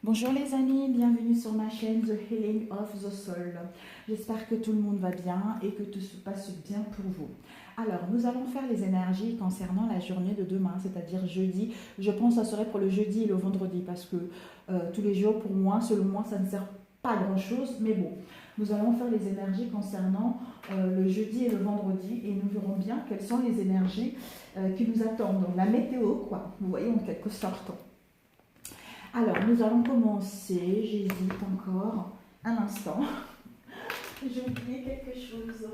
Bonjour les amis, bienvenue sur ma chaîne The Healing of the Soul. J'espère que tout le monde va bien et que tout se passe bien pour vous. Alors, nous allons faire les énergies concernant la journée de demain, c'est-à-dire jeudi. Je pense que ça serait pour le jeudi et le vendredi parce que tous les jours, pour moi, selon moi, ça ne sert pas à grand-chose. Mais bon, nous allons faire les énergies concernant le jeudi et le vendredi et nous verrons bien quelles sont les énergies qui nous attendent. Donc, la météo, quoi, vous voyez, en quelque sorte. Alors, nous allons commencer. J'hésite encore un instant. J'ai oublié quelque chose.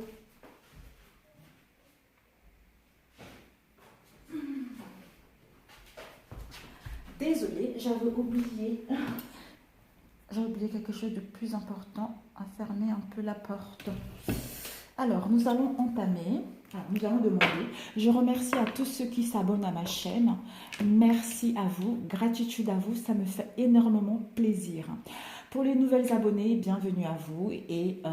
Désolée, j'avais oublié. J'ai oublié quelque chose de plus important, à fermer un peu la porte. Alors, nous allons entamer. Alors, nous allons demander. Je remercie à tous ceux qui s'abonnent à ma chaîne. Merci à vous, gratitude à vous, ça me fait énormément plaisir. Pour les nouvelles abonnées, bienvenue à vous et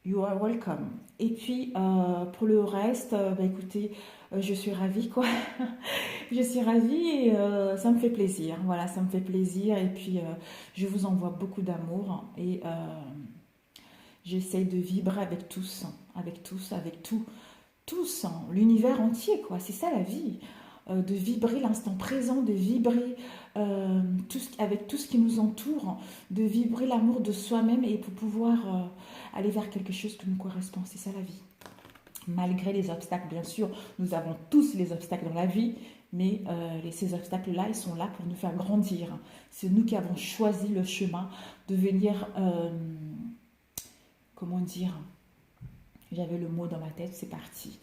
you are welcome. Et puis, pour le reste, écoutez, je suis ravie, quoi. Je suis ravie et ça me fait plaisir. Voilà, ça me fait plaisir. Et puis, je vous envoie beaucoup d'amour et j'essaye de vibrer avec tous, avec tout, tous, hein, l'univers entier, quoi. C'est ça la vie. De vibrer l'instant présent, de vibrer avec tout ce qui nous entoure, de vibrer l'amour de soi-même et pour pouvoir aller vers quelque chose qui nous correspond. C'est ça la vie. Malgré les obstacles, bien sûr, nous avons tous les obstacles dans la vie, mais ces obstacles-là, ils sont là pour nous faire grandir. C'est nous qui avons choisi le chemin de venir, comment dire, j'avais le mot dans ma tête, c'est parti.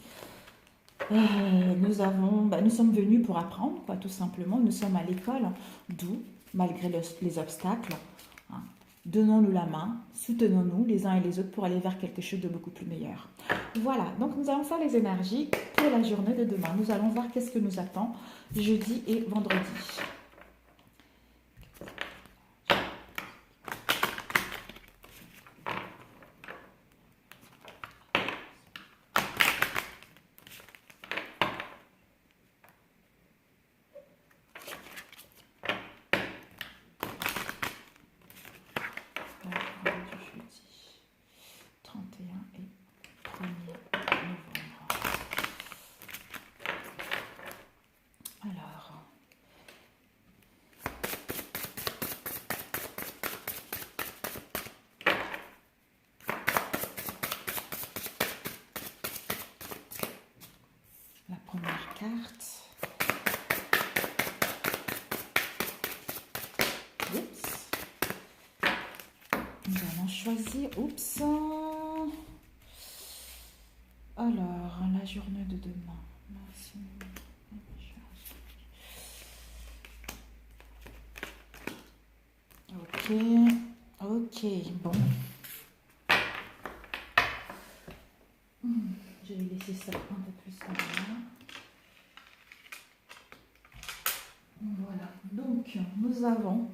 Nous sommes venus pour apprendre, quoi, tout simplement. Nous sommes à l'école, d'où, malgré les obstacles, hein, donnons-nous la main, soutenons-nous les uns et les autres pour aller vers quelque chose de beaucoup plus meilleur. Voilà, donc nous allons faire les énergies pour la journée de demain. Nous allons voir qu'est-ce que nous attend jeudi et vendredi. Première carte. Oups. Nous allons choisir. Oups. Alors, la journée de demain. Merci. Ok, bon. Je vais laisser ça un peu plus comme ça. Voilà, donc nous avons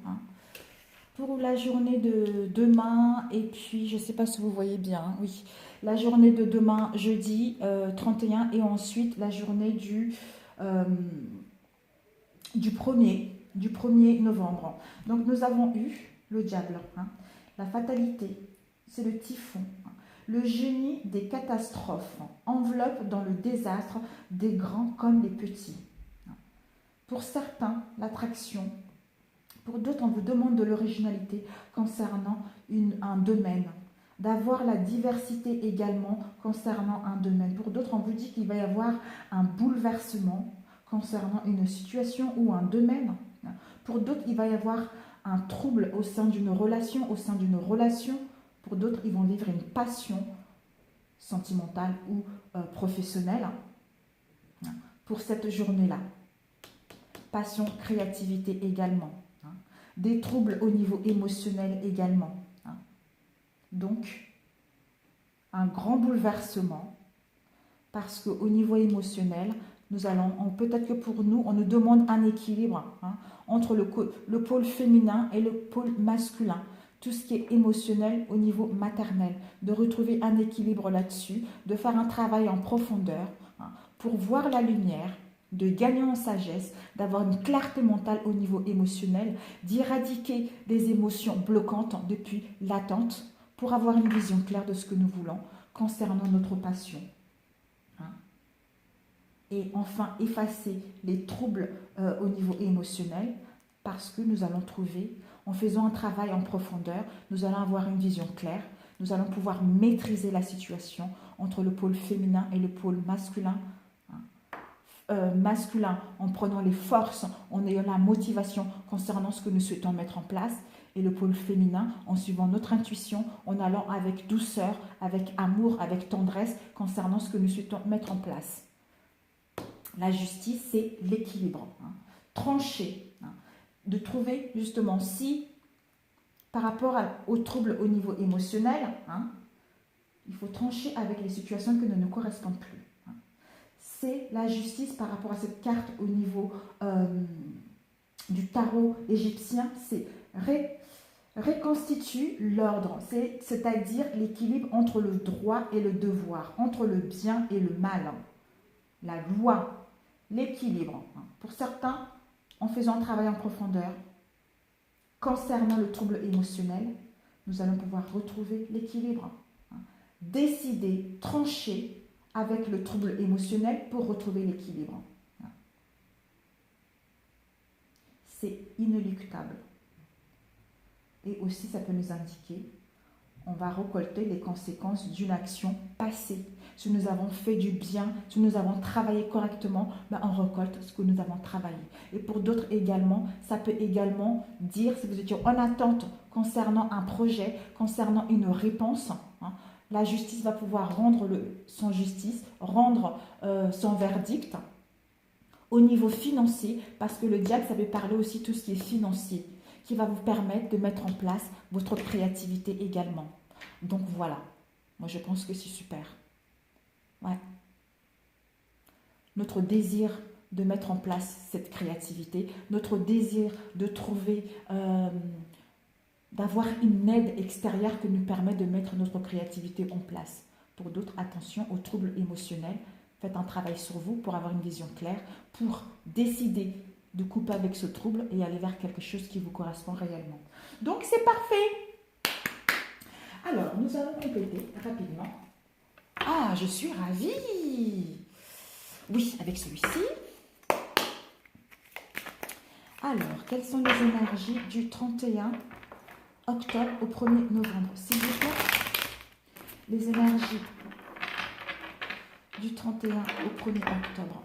pour la journée de demain, et puis je ne sais pas si vous voyez bien, oui, la journée de demain, jeudi 31, et ensuite la journée du 1er novembre. Donc nous avons eu le diable, la fatalité, c'est le typhon, le génie des catastrophes, enveloppe dans le désastre des grands comme des petits. Pour certains, l'attraction. Pour d'autres, on vous demande de l'originalité concernant un domaine. D'avoir la diversité également concernant un domaine. Pour d'autres, on vous dit qu'il va y avoir un bouleversement concernant une situation ou un domaine. Pour d'autres, il va y avoir un trouble au sein d'une relation, Pour d'autres, ils vont vivre une passion sentimentale ou professionnelle pour cette journée-là. Passion, créativité également. Des troubles au niveau émotionnel également. Donc, un grand bouleversement parce qu'au niveau émotionnel, peut-être que pour nous, on nous demande un équilibre entre le pôle féminin et le pôle masculin. Tout ce qui est émotionnel au niveau maternel, de retrouver un équilibre là-dessus, de faire un travail en profondeur pour voir la lumière, de gagner en sagesse, d'avoir une clarté mentale au niveau émotionnel, d'éradiquer des émotions bloquantes depuis l'attente pour avoir une vision claire de ce que nous voulons concernant notre passion. Et enfin, effacer les troubles au niveau émotionnel parce que nous allons trouver, en faisant un travail en profondeur, nous allons avoir une vision claire, nous allons pouvoir maîtriser la situation entre le pôle féminin et le pôle masculin. Masculin en prenant les forces, en ayant la motivation concernant ce que nous souhaitons mettre en place, et le pôle féminin en suivant notre intuition, en allant avec douceur, avec amour, avec tendresse concernant ce que nous souhaitons mettre en place. La justice, c'est l'équilibre, trancher, de trouver justement si, par rapport aux troubles au niveau émotionnel, il faut trancher avec les situations qui ne nous correspondent plus. C'est la justice par rapport à cette carte au niveau du tarot égyptien, c'est reconstitue l'ordre, c'est-à-dire l'équilibre entre le droit et le devoir, entre le bien et le mal, la loi, l'équilibre. Pour certains, en faisant un travail en profondeur, concernant le trouble émotionnel, nous allons pouvoir retrouver l'équilibre. Décider, trancher avec le trouble émotionnel pour retrouver l'équilibre. C'est inéluctable. Et aussi, ça peut nous indiquer, on va récolter les conséquences d'une action passée. Si nous avons fait du bien, si nous avons travaillé correctement, on récolte ce que nous avons travaillé. Et pour d'autres également, ça peut également dire, si vous étiez en attente concernant un projet, concernant une réponse, la justice va pouvoir rendre son justice, rendre son verdict au niveau financier, parce que le diable, ça veut parler aussi tout ce qui est financier, qui va vous permettre de mettre en place votre créativité également. Donc voilà, moi je pense que c'est super. Ouais. Notre désir de mettre en place cette créativité, notre désir de trouver, d'avoir une aide extérieure qui nous permet de mettre notre créativité en place. Pour d'autres, attention aux troubles émotionnels. Faites un travail sur vous pour avoir une vision claire, pour décider de couper avec ce trouble et aller vers quelque chose qui vous correspond réellement. Donc, c'est parfait. Alors, nous allons compléter rapidement. Ah, je suis ravie. Oui, avec celui-ci. Alors, quelles sont les énergies du 31 octobre au 1er novembre? S'il vous plaît, les énergies du 31 au 1er octobre.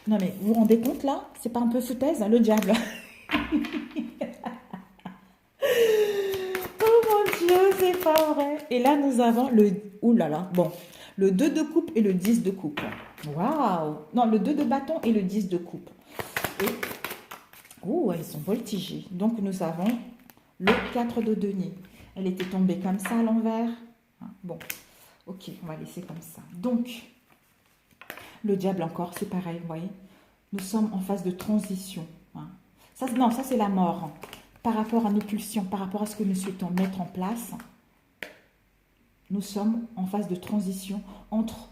Non mais vous vous rendez compte là? C'est pas un peu foutaise, le diable. Oh mon Dieu, c'est pas vrai. Et là nous avons le... Ouh là là, bon. Le 2 de coupe et le 10 de coupe. Waouh. Non, le 2 de bâton et le 10 de coupe. Et... ouh, ils sont voltigés. Donc nous avons le 4 de denier. Elle était tombée comme ça à l'envers. Bon, ok, on va laisser comme ça. Donc... le diable encore, c'est pareil, vous voyez. Nous sommes en phase de transition. Ça, non, ça c'est la mort. Par rapport à nos pulsions, par rapport à ce que nous souhaitons mettre en place, nous sommes en phase de transition entre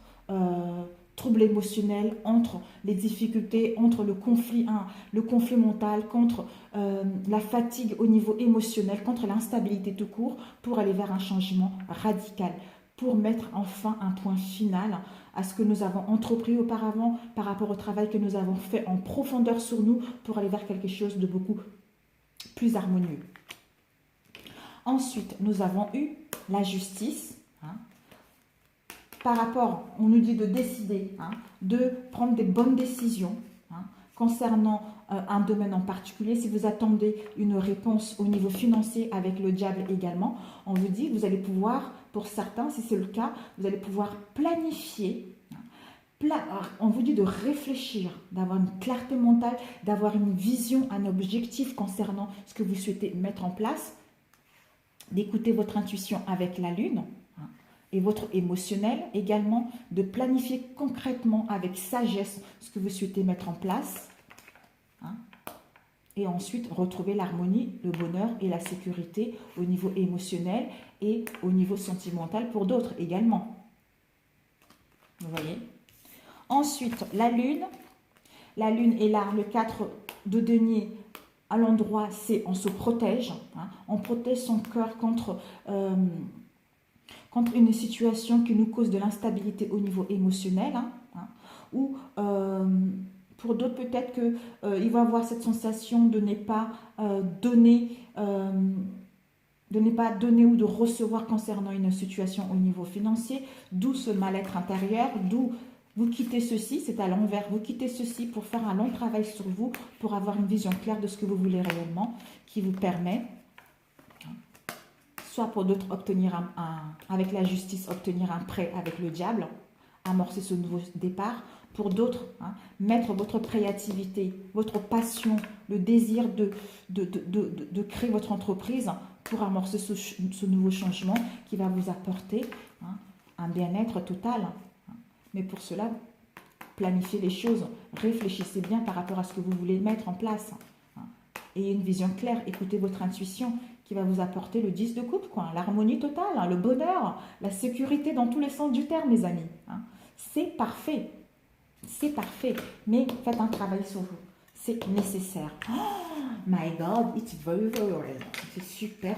troubles émotionnels, entre les difficultés, entre le conflit mental, contre la fatigue au niveau émotionnel, contre l'instabilité tout court, pour aller vers un changement radical, pour mettre enfin un point final à ce que nous avons entrepris auparavant par rapport au travail que nous avons fait en profondeur sur nous pour aller vers quelque chose de beaucoup plus harmonieux. Ensuite, nous avons eu la justice. Par rapport, on nous dit de décider, de prendre des bonnes décisions concernant un domaine en particulier. Si vous attendez une réponse au niveau financier avec le diable également, on vous dit que vous allez pouvoir, pour certains, si c'est le cas, vous allez pouvoir planifier. On vous dit de réfléchir, d'avoir une clarté mentale, d'avoir une vision, un objectif concernant ce que vous souhaitez mettre en place, d'écouter votre intuition avec la lune et votre émotionnel également, de planifier concrètement avec sagesse ce que vous souhaitez mettre en place. Et ensuite, retrouver l'harmonie, le bonheur et la sécurité au niveau émotionnel et au niveau sentimental pour d'autres également. Vous voyez? Ensuite, la lune. La lune est là, le 4 de denier, à l'endroit, c'est on se protège. Hein, on protège son cœur contre une situation qui nous cause de l'instabilité au niveau émotionnel. Ou pour d'autres, peut-être qu'il va avoir cette sensation de ne pas donner ou de recevoir concernant une situation au niveau financier, d'où ce mal-être intérieur, d'où vous quittez ceci, c'est à l'envers, vous quittez ceci pour faire un long travail sur vous, pour avoir une vision claire de ce que vous voulez réellement, qui vous permet, soit pour d'autres, obtenir avec la justice, obtenir un prêt avec le diable, amorcer ce nouveau départ. Pour d'autres, mettre votre créativité, votre passion, le désir de créer votre entreprise pour amorcer ce nouveau changement qui va vous apporter un bien-être total. Mais pour cela, planifiez les choses, réfléchissez bien par rapport à ce que vous voulez mettre en place. Ayez une vision claire, écoutez votre intuition qui va vous apporter le 10 de coupe, l'harmonie totale, le bonheur, la sécurité dans tous les sens du terme, mes amis. C'est parfait. C'est parfait, mais faites un travail sur vous. C'est nécessaire. Oh my God, it's very, very well. C'est super,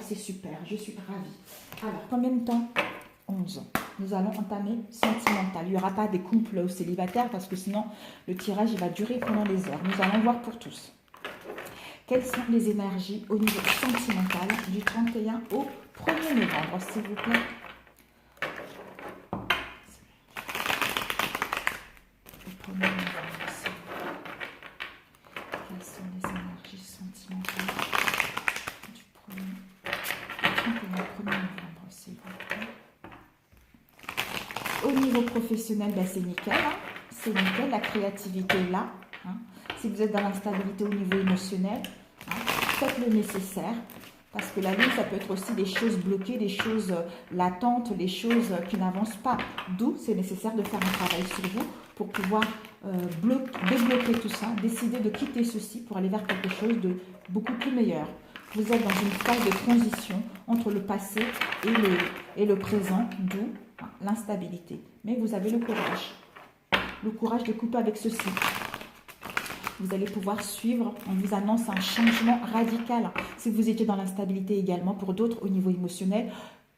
je suis ravie. Alors, combien de temps? 11. Nous allons entamer sentimental. Il n'y aura pas des couples célibataires parce que sinon, le tirage il va durer pendant des heures. Nous allons voir pour tous. Quelles sont les énergies au niveau sentimental du 31 au 1er novembre, s'il vous plaît? Quelles sont les énergies sentimentales du 1er novembre, s'il vous plaît? Au niveau professionnel, c'est nickel. C'est nickel, la créativité est là. Si vous êtes dans l'instabilité au niveau émotionnel, faites le nécessaire. Parce que la lune, ça peut être aussi des choses bloquées, des choses latentes, les choses qui n'avancent pas. D'où c'est nécessaire de faire un travail sur vous pour pouvoir débloquer tout ça, décider de quitter ceci pour aller vers quelque chose de beaucoup plus meilleur. Vous êtes dans une phase de transition entre le passé et le présent, d'où l'instabilité. Mais vous avez le courage de couper avec ceci. Vous allez pouvoir suivre, on vous annonce un changement radical. Si vous étiez dans l'instabilité également, pour d'autres au niveau émotionnel,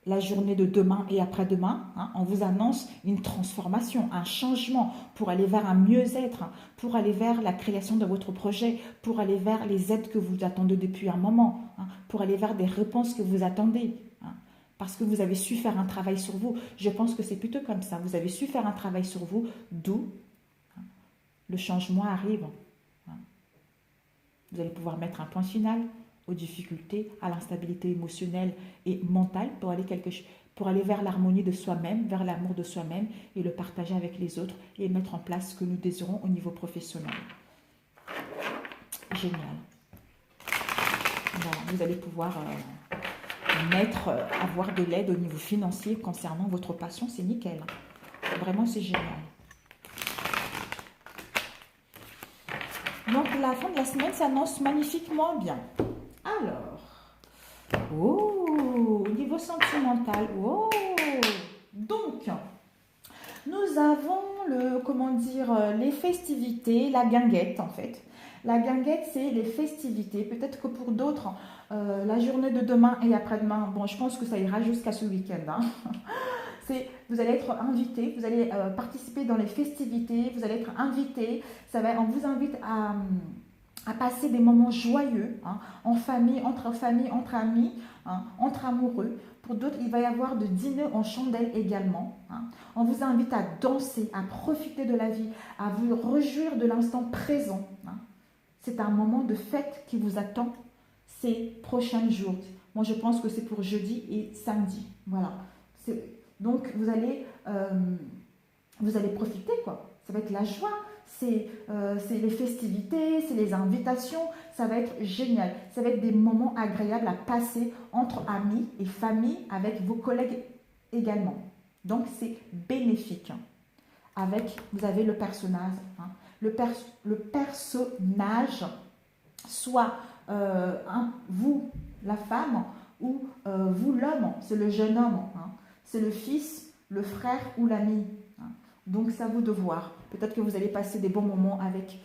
la journée de demain et après-demain, on vous annonce une transformation, un changement pour aller vers un mieux-être, pour aller vers la création de votre projet, pour aller vers les aides que vous attendez depuis un moment, pour aller vers des réponses que vous attendez. Parce que vous avez su faire un travail sur vous. Je pense que c'est plutôt comme ça. Vous avez su faire un travail sur vous, d'où le changement arrive. Vous allez pouvoir mettre un point final aux difficultés, à l'instabilité émotionnelle et mentale pour aller vers l'harmonie de soi-même, vers l'amour de soi-même et le partager avec les autres et mettre en place ce que nous désirons au niveau professionnel. Génial. Voilà, vous allez pouvoir avoir de l'aide au niveau financier concernant votre passion, c'est nickel. Vraiment, c'est génial. Donc, la fin de la semaine s'annonce magnifiquement bien. Alors, au niveau sentimental, donc, nous avons les festivités, la guinguette en fait. La guinguette, c'est les festivités. Peut-être que pour d'autres, la journée de demain et après-demain, bon, je pense que ça ira jusqu'à ce week-end. Vous allez être invité, vous allez participer dans les festivités, vous allez être invité. On vous invite à passer des moments joyeux, en famille, entre amis, entre amoureux. Pour d'autres, il va y avoir de dîner en chandelle également. On vous invite à danser, à profiter de la vie, à vous réjouir de l'instant présent. C'est un moment de fête qui vous attend ces prochains jours. Moi, je pense que c'est pour jeudi et samedi. Voilà. Donc, vous allez profiter, quoi. Ça va être la joie, c'est les festivités, c'est les invitations. Ça va être génial. Ça va être des moments agréables à passer entre amis et famille, avec vos collègues également. Donc, c'est bénéfique. Vous avez le personnage, le personnage, soit vous, la femme, ou vous, l'homme, c'est le jeune homme, hein. C'est le fils, le frère ou l'ami. Hein. Donc, c'est à vous de voir. Peut-être que vous allez passer des bons moments avec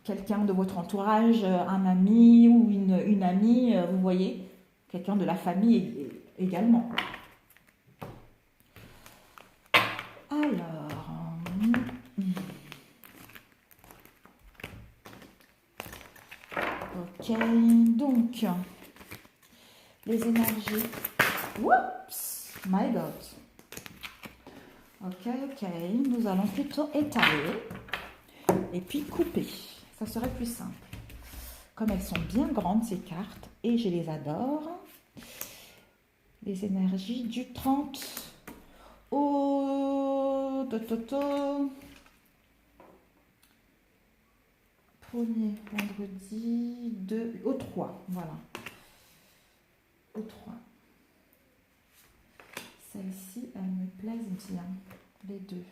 quelqu'un de votre entourage, un ami ou une amie, vous voyez, quelqu'un de la famille également. Alors, ok, donc, les énergies. Oups, my God. Ok, nous allons plutôt étaler et puis couper. Ça serait plus simple. Comme elles sont bien grandes, ces cartes, et je les adore. Les énergies du 30 au... Premier vendredi, 2, au 3, voilà. Au 3. Celle-ci, elle me plaise bien, les deux.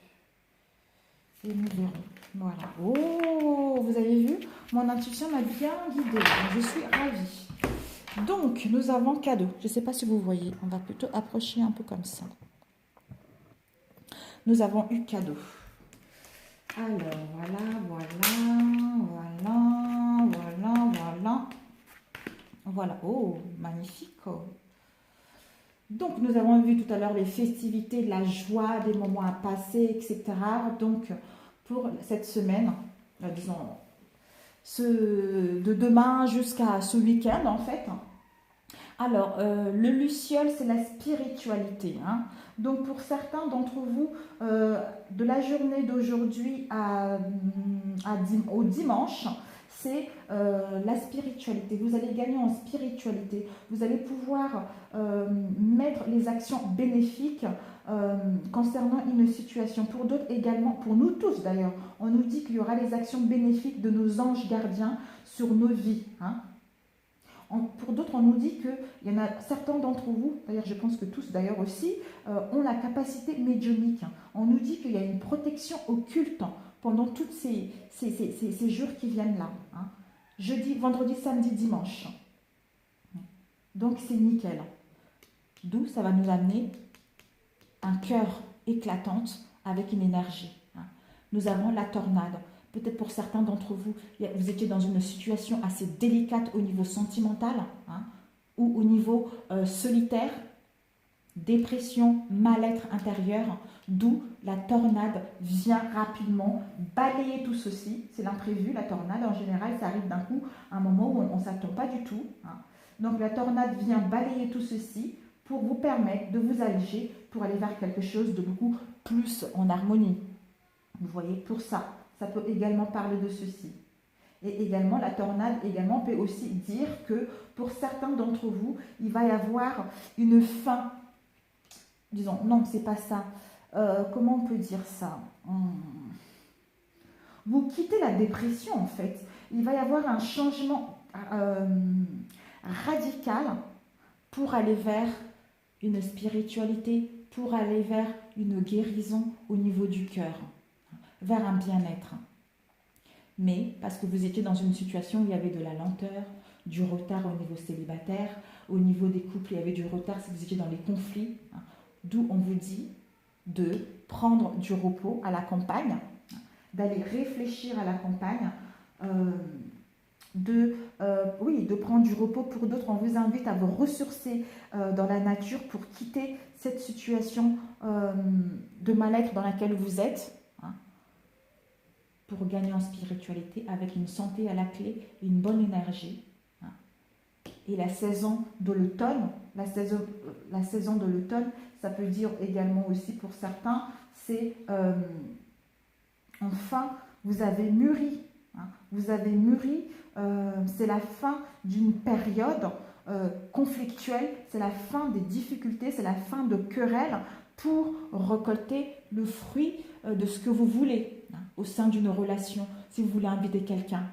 Et nous verrons. Voilà. Oh, vous avez vu? Mon intuition m'a bien guidée. Je suis ravie. Donc, nous avons cadeau. Je ne sais pas si vous voyez. On va plutôt approcher un peu comme ça. Nous avons eu cadeau. Alors, voilà. Oh, magnifique. Donc, nous avons vu tout à l'heure les festivités, la joie, des moments à passer, etc. Donc, pour cette semaine, disons, de demain jusqu'à ce week-end, en fait. Alors, le luciole, c'est la spiritualité. Hein. Donc, pour certains d'entre vous, de la journée d'aujourd'hui au dimanche, c'est la spiritualité. Vous allez gagner en spiritualité. Vous allez pouvoir mettre les actions bénéfiques concernant une situation. Pour d'autres également, pour nous tous d'ailleurs, on nous dit qu'il y aura les actions bénéfiques de nos anges gardiens sur nos vies. Hein. Pour d'autres, on nous dit qu'il y en a certains d'entre vous, d'ailleurs je pense que tous d'ailleurs aussi, ont la capacité médiumnique. On nous dit qu'il y a une protection occulte pendant tous ces jours qui viennent là. Hein. Jeudi, vendredi, samedi, dimanche. Donc c'est nickel. D'où ça va nous amener un cœur éclatante avec une énergie. Hein. Nous avons la tornade. Peut-être pour certains d'entre vous, vous étiez dans une situation assez délicate au niveau sentimental, hein, ou au niveau solitaire, dépression, mal-être intérieur, d'où la tornade vient rapidement balayer tout ceci. C'est l'imprévu, la tornade en général, ça arrive d'un coup, à un moment où on ne s'attend pas du tout. Hein. Donc la tornade vient balayer tout ceci pour vous permettre de vous alléger, pour aller vers quelque chose de beaucoup plus en harmonie. Vous voyez, pour ça. Ça peut également parler de ceci. Et également, la tornade également peut aussi dire que pour certains d'entre vous, il va y avoir une fin. Disons, non, c'est pas ça. Comment on peut dire ça? Vous quittez la dépression, en fait. Il va y avoir un changement radical pour aller vers une spiritualité, pour aller vers une guérison au niveau du cœur, vers un bien-être. Mais parce que vous étiez dans une situation où il y avait de la lenteur, du retard au niveau célibataire, au niveau des couples, il y avait du retard si vous étiez dans les conflits, hein, d'où on vous dit de prendre du repos à la campagne, d'aller réfléchir à la campagne, de prendre du repos. Pour d'autres, on vous invite à vous ressourcer dans la nature pour quitter cette situation de mal-être dans laquelle vous êtes, pour gagner en spiritualité avec une santé à la clé, une bonne énergie. Hein. Et la saison de l'automne, la saison de l'automne, ça peut dire également aussi pour certains, c'est enfin, vous avez mûri. Hein. Vous avez mûri, c'est la fin d'une période conflictuelle, c'est la fin des difficultés, c'est la fin de querelles pour récolter le fruit de ce que vous voulez. Au sein d'une relation, si vous voulez inviter quelqu'un.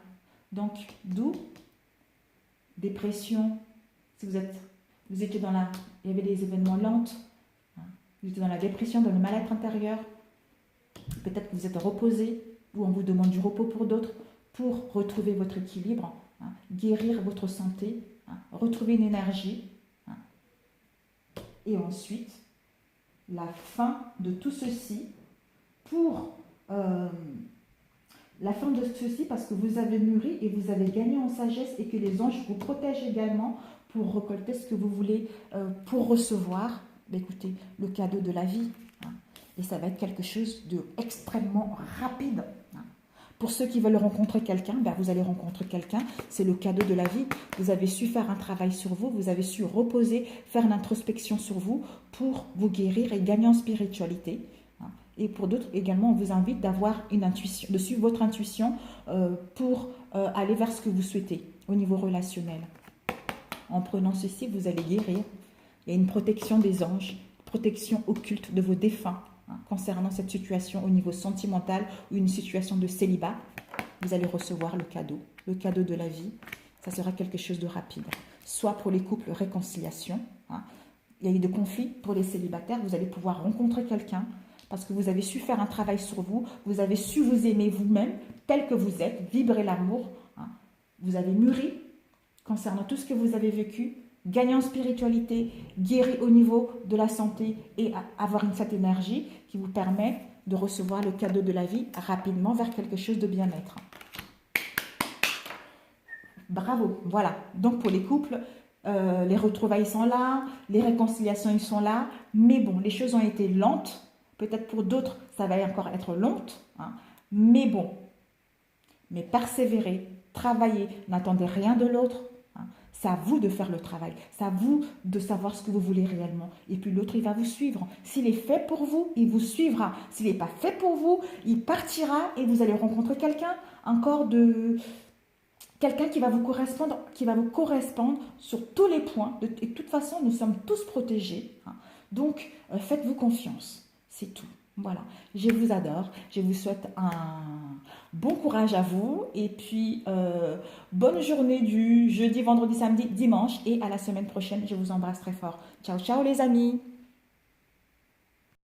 Donc, d'où dépression, si vous étiez dans il y avait des événements lents, hein, vous étiez dans la dépression, dans le mal-être intérieur, peut-être que vous êtes reposé, ou on vous demande du repos pour d'autres, pour retrouver votre équilibre. Hein. guérir votre santé, retrouver une énergie. Et ensuite, la fin de tout ceci la fin de ceci parce que vous avez mûri et vous avez gagné en sagesse et que les anges vous protègent également pour récolter ce que vous voulez, pour recevoir, écoutez, le cadeau de la vie. Et ça va être quelque chose d'extrêmement rapide. Pour ceux qui veulent rencontrer quelqu'un, vous allez rencontrer quelqu'un, c'est le cadeau de la vie. Vous avez su faire un travail sur vous, vous avez su reposer, faire une introspection sur vous pour vous guérir et gagner en spiritualité. Et pour d'autres également, on vous invite d'avoir une intuition, de suivre votre intuition pour aller vers ce que vous souhaitez au niveau relationnel. En prenant ceci, vous allez guérir. Il y a une protection des anges, protection occulte de vos défunts concernant cette situation au niveau sentimental ou une situation de célibat. Vous allez recevoir le cadeau de la vie. Ça sera quelque chose de rapide. Soit pour les couples, réconciliation. Il y a eu des conflits pour les célibataires. Vous allez pouvoir rencontrer quelqu'un parce que vous avez su faire un travail sur vous. Vous avez su vous aimer vous-même tel que vous êtes, vibrer l'amour. Vous avez mûri concernant tout ce que vous avez vécu. Gagner en spiritualité, guérir au niveau de la santé et avoir cette énergie qui vous permet de recevoir le cadeau de la vie rapidement vers quelque chose de bien-être. Bravo, voilà. Donc pour les couples, les retrouvailles sont là, les réconciliations ils sont là, mais bon, les choses ont été lentes. Peut-être pour d'autres, ça va encore être lente, mais bon. Mais persévérez, travaillez, n'attendez rien de l'autre. C'est à vous de faire le travail. C'est à vous de savoir ce que vous voulez réellement. Et puis l'autre, il va vous suivre. S'il est fait pour vous, il vous suivra. S'il n'est pas fait pour vous, il partira et vous allez rencontrer quelqu'un quelqu'un qui va vous correspondre sur tous les points. Et de toute façon, nous sommes tous protégés. Donc, faites-vous confiance. C'est tout. Voilà, je vous adore, je vous souhaite un bon courage à vous et puis bonne journée du jeudi, vendredi, samedi, dimanche et à la semaine prochaine. Je vous embrasse très fort. Ciao, ciao les amis.